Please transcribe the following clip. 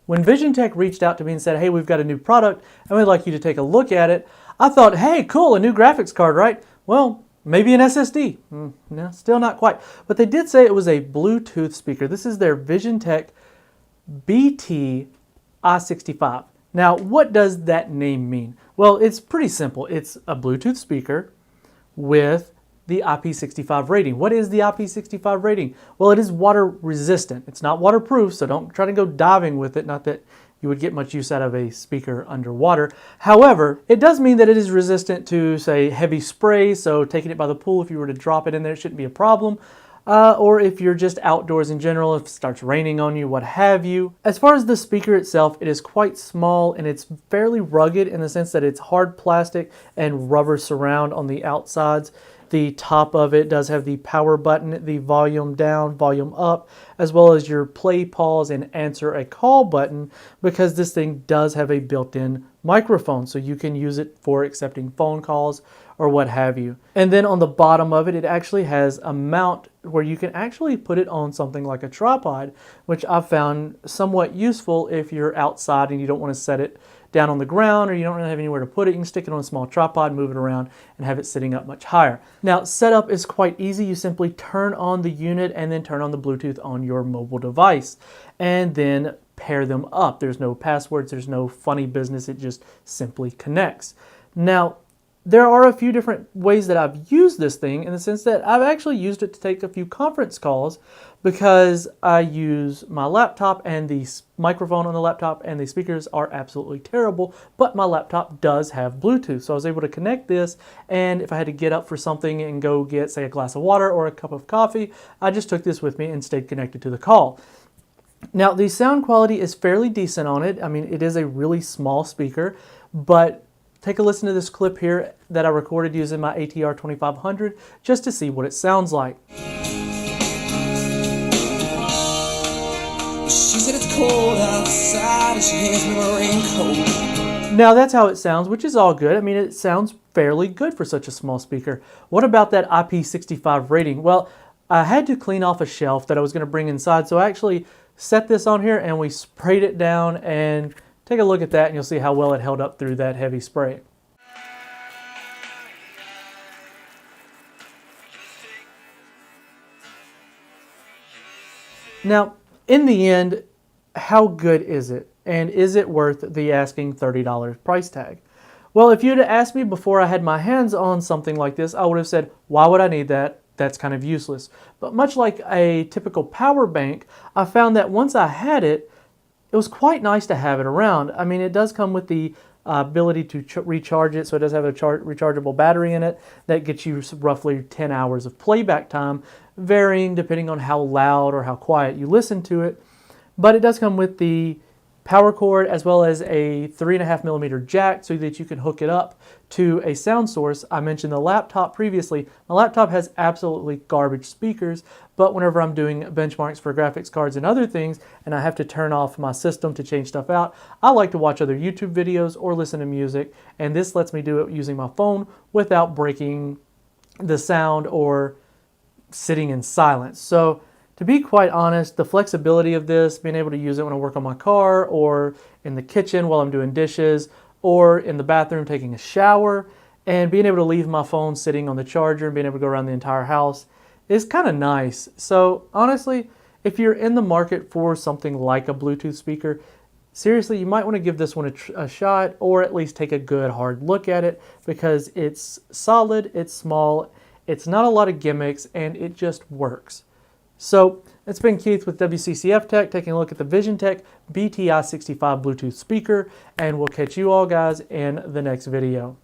When Visiontek reached out to me and said, hey, we've got a new product and we'd like you to take a look at it, I thought, hey, cool, a new graphics card, right? Well, maybe an SSD. No, still not quite. But they did say it was a Bluetooth speaker. This is their Visiontek BTi65. Now, what does that name mean? Well, it's pretty simple. It's a Bluetooth speaker with the IP65 rating. What is the IP65 rating? Well, it is water resistant. It's not waterproof, so don't try to go diving with it. Not that you would get much use out of a speaker underwater. However, it does mean that it is resistant to, say, heavy spray, so taking it by the pool, if you were to drop it in there, it shouldn't be a problem. Or if you're just outdoors in general, if it starts raining on you, what have you. As far as the speaker itself, it is quite small and it's fairly rugged in the sense that it's hard plastic and rubber surround on the outsides. The top of it does have the power button, the volume down, volume up, as well as your play, pause, and answer a call button, because this thing does have a built-in microphone, so you can use it for accepting phone calls or what have you. And then on the bottom of it, it actually has a mount where you can actually put it on something like a tripod, which I've found somewhat useful if you're outside and you don't want to set it down on the ground or you don't really have anywhere to put it. You can stick it on a small tripod, move it around, and have it sitting up much higher. Now, setup is quite easy. You simply turn on the unit and then turn on the Bluetooth on your mobile device and then pair them up. There's no passwords, there's no funny business, it just simply connects. Now, there are a few different ways that I've used this thing, in the sense that I've actually used it to take a few conference calls, because I use my laptop and the microphone on the laptop and the speakers are absolutely terrible, but my laptop does have Bluetooth. So I was able to connect this, and if I had to get up for something and go get, say, a glass of water or a cup of coffee, I just took this with me and stayed connected to the call. Now, the sound quality is fairly decent on it. I mean, it is a really small speaker, but take a listen to this clip here that I recorded using my ATR 2500 just to see what it sounds like. She said it's cold outside and she hands me my raincoat. Now that's how it sounds, which is all good. I mean, it sounds fairly good for such a small speaker. What about that IP65 rating? Well, I had to clean off a shelf that I was going to bring inside, so I actually set this on here and we sprayed it down, and take a look at that and you'll see how well it held up through that heavy spray. Now, in the end, how good is it? And is it worth the asking $30 price tag? Well, if you'd asked me before I had my hands on something like this, I would have said, why would I need that? That's kind of useless. But much like a typical power bank, I found that once I had it, it was quite nice to have it around. I mean, it does come with the ability to recharge it, so it does have a rechargeable battery in it that gets you roughly 10 hours of playback time, varying depending on how loud or how quiet you listen to it. But it does come with the power cord as well as a 3.5mm jack so that you can hook it up to a sound source. I mentioned the laptop previously. My laptop has absolutely garbage speakers, but whenever I'm doing benchmarks for graphics cards and other things and I have to turn off my system to change stuff out, I like to watch other YouTube videos or listen to music, and this lets me do it using my phone without breaking the sound or sitting in silence. So to be quite honest, the flexibility of this, being able to use it when I work on my car or in the kitchen while I'm doing dishes or in the bathroom taking a shower, and being able to leave my phone sitting on the charger and being able to go around the entire house is kind of nice. So honestly, if you're in the market for something like a Bluetooth speaker, seriously, you might want to give this one a shot, or at least take a good hard look at it, because it's solid, it's small, it's not a lot of gimmicks, and it just works. So it's been Keith with WCCF Tech taking a look at the Visiontek BTi65 Bluetooth speaker, and we'll catch you all guys in the next video.